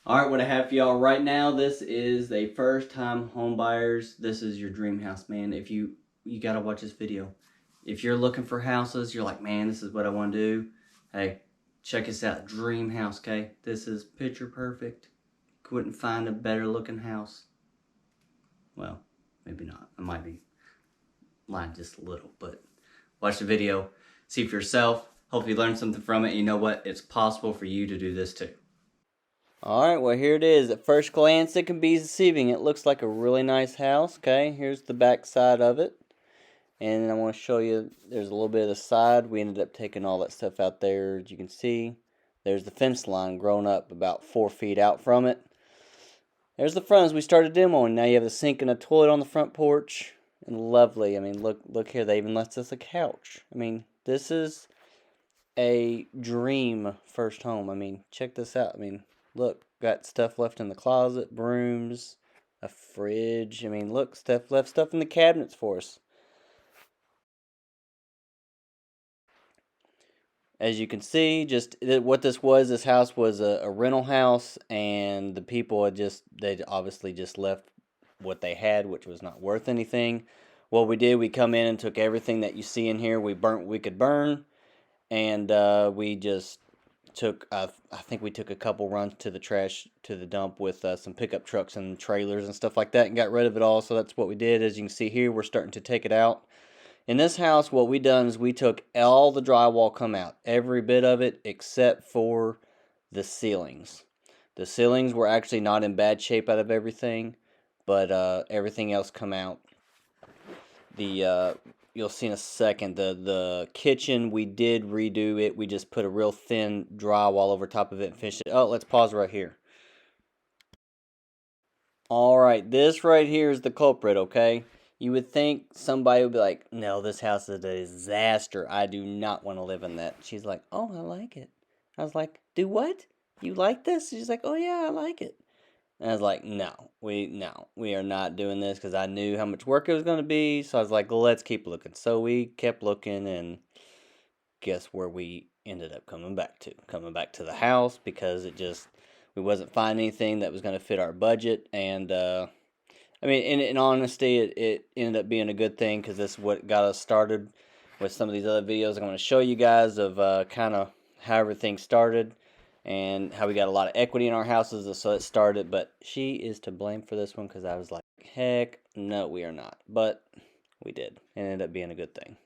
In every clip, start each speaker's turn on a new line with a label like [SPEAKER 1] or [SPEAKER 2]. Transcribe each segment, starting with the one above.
[SPEAKER 1] Alright, what I have for y'all right now, this is a first time home buyers. This is your dream house, man. If you gotta watch this video. If you're looking for houses, you're like, man, this is what I want to do. Hey, check us out. Dream house, okay? This is picture perfect. Couldn't find a better looking house. Well, maybe not. I might be lying just a little, but watch the video. See for yourself. Hope you learned something from it. And you know what? It's possible for you to do this too. Alright, well here it is. At first glance it can be deceiving. It looks like a really nice house. Okay, here's the back side of it. And I want to show you, there's a little bit of the side. We ended up taking all that stuff out there, as you can see. There's the fence line grown up about 4 feet out from it. There's the front as we started demoing. Now you have the sink and a toilet on the front porch. And lovely. I mean, look here. They even left us a couch. I mean, this is a dream first home. I mean, check this out. I mean, look, got stuff left in the closet, brooms, a fridge. I mean, look, left stuff in the cabinets for us. As you can see, just what this house was a rental house, and the people they obviously just left what they had, which was not worth anything. What we did, we come in and took everything that you see in here. We burnt what we could burn, and we just took, I think we took a couple runs to the dump with some pickup trucks and trailers and stuff like that, and got rid of it all. So that's what we did. As you can see here, we're starting to take it out. In this house, what we done is we took all the drywall come out, every bit of it except for the ceilings. The ceilings were actually not in bad shape out of everything, but everything else come out. You'll see in a second, the kitchen, we did redo it. We just put a real thin drywall over top of it and finished it. Oh, let's pause right here. Alright, this right here is the culprit, okay? You would think somebody would be like, no, this house is a disaster. I do not want to live in that. She's like, oh, I like it. I was like, do what? You like this? She's like, oh, yeah, I like it. And I was like, no, we are not doing this, because I knew how much work it was going to be. So I was like, let's keep looking. So we kept looking, and guess where we ended up coming back to? Coming back to the house, because we wasn't finding anything that was going to fit our budget. And I mean, in honesty, it ended up being a good thing, because this is what got us started with some of these other videos. I'm going to show you guys of kind of how everything started and how we got a lot of equity in our houses, so it started. But she is to blame for this one, because I was like, heck, no, we are not. But we did. It ended up being a good thing.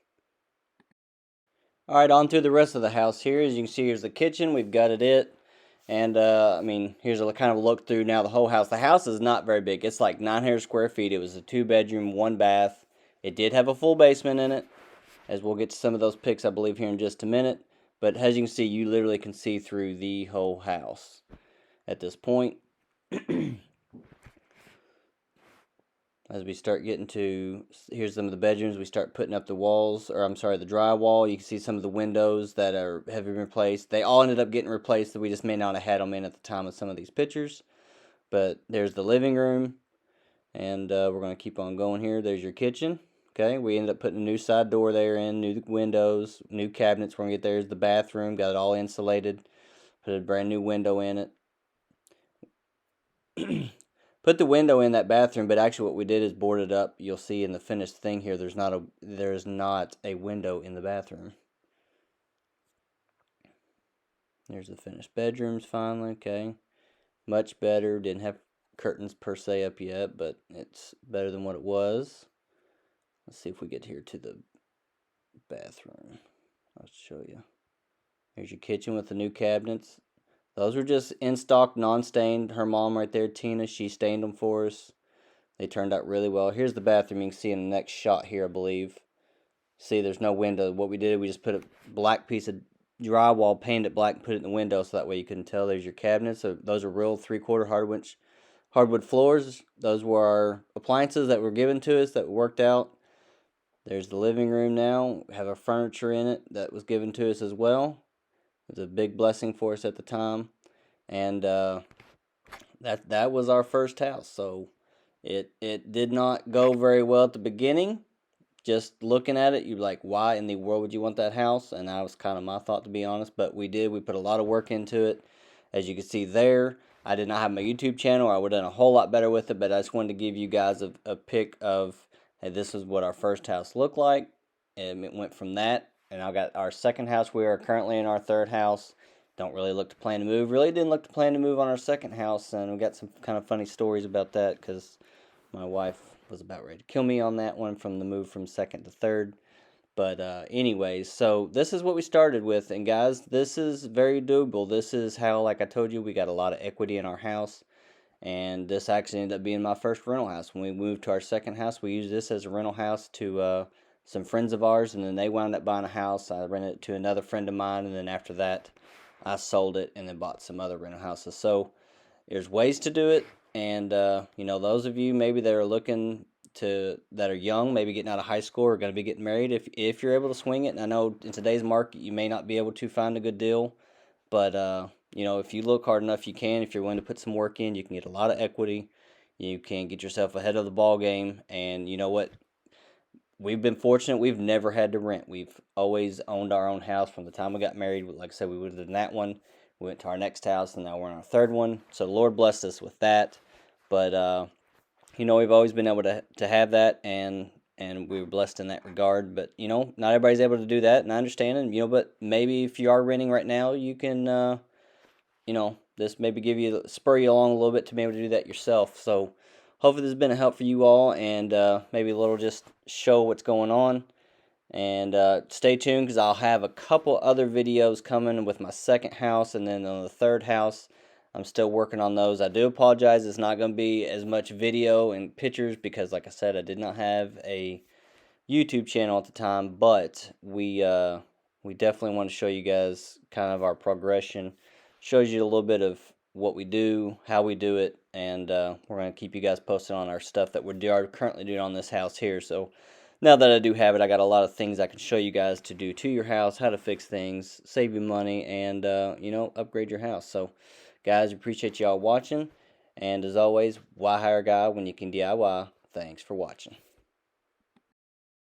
[SPEAKER 1] Alright, on to the rest of the house here. As you can see, here's the kitchen. We've gutted it. And, I mean, here's a kind of a look through now the whole house. The house is not very big. It's like 900 square feet. It was a 2-bedroom, 1-bath. It did have a full basement in it, as we'll get to some of those pics, I believe, here in just a minute. But as you can see, you literally can see through the whole house at this point. As we start getting to, here's some of the bedrooms, we start putting up the walls, or I'm sorry, the drywall. You can see some of the windows that have been replaced. They all ended up getting replaced, we just may not have had them in at the time of some of these pictures. But there's the living room, and we're going to keep on going here. There's your kitchen. Okay, we ended up putting a new side door there in, new windows, new cabinets. We're going to get there's the bathroom, got it all insulated, put a brand new window in it. Put the window in that bathroom, but actually what we did is boarded up. You'll see in the finished thing here, there's not a window in the bathroom. There's the finished bedrooms finally, okay. Much better. Didn't have curtains per se up yet, but it's better than what it was. Let's see if we get here to the bathroom. I'll show you. Here's your kitchen with the new cabinets. Those were just in stock, non-stained. Her mom right there, Tina, she stained them for us. They turned out really well. Here's the bathroom. You can see in the next shot here, I believe. See, there's no window. What we did, we just put a black piece of drywall, painted it black, and put it in the window, so that way you couldn't tell. There's your cabinets. So those are real 3/4 hardwood floors. Those were our appliances that were given to us that worked out. There's the living room now. We have our furniture in it that was given to us as well. It was a big blessing for us at the time. And that was our first house. So it did not go very well at the beginning. Just looking at it, you're like, why in the world would you want that house? And that was kind of my thought, to be honest. But we did. We put a lot of work into it. As you can see there, I did not have my YouTube channel, I would have done a whole lot better with it, but I just wanted to give you guys a pic of, hey, this is what our first house looked like, and it went from that, and I got our second house. We are currently in our third house. Don't really look to plan to move. Really didn't look to plan to move on our second house, and we got some kind of funny stories about that, because my wife was about ready to kill me on that one from the move from second to third. But anyways, so this is what we started with, and guys, this is very doable. This is how, like I told you, we got a lot of equity in our house, and this actually ended up being my first rental house. When we moved to our second house, we used this as a rental house to some friends of ours, and then they wound up buying a house. I rented it to another friend of mine, and then after that, I sold it and then bought some other rental houses. So there's ways to do it, and those of you maybe that are looking that are young, maybe getting out of high school or going to be getting married, if you're able to swing it. And I know in today's market you may not be able to find a good deal, but if you look hard enough, you can. If you're willing to put some work in, you can get a lot of equity. You can get yourself ahead of the ball game. And you know what? We've been fortunate. We've never had to rent. We've always owned our own house from the time we got married. Like I said, we lived in that one. We went to our next house, and now we're in our third one. So the Lord blessed us with that. But we've always been able to have that, and we were blessed in that regard. But not everybody's able to do that, and I understand it. But maybe if you are renting right now, you can, this maybe spur you along a little bit to be able to do that yourself. So hopefully this has been a help for you all, and maybe a little just show what's going on. And stay tuned, because I'll have a couple other videos coming with my second house, and then on the third house. I'm still working on those. I do apologize. It's not going to be as much video and pictures because, like I said, I did not have a YouTube channel at the time. But we definitely want to show you guys kind of our progression. Shows you a little bit of what we do, how we do it, and we're going to keep you guys posted on our stuff that we're currently doing on this house here. So now that I do have it, I got a lot of things I can show you guys to do to your house, how to fix things, save you money, and upgrade your house. So guys, appreciate y'all watching, and as always, why hire a guy when you can DIY? Thanks for watching.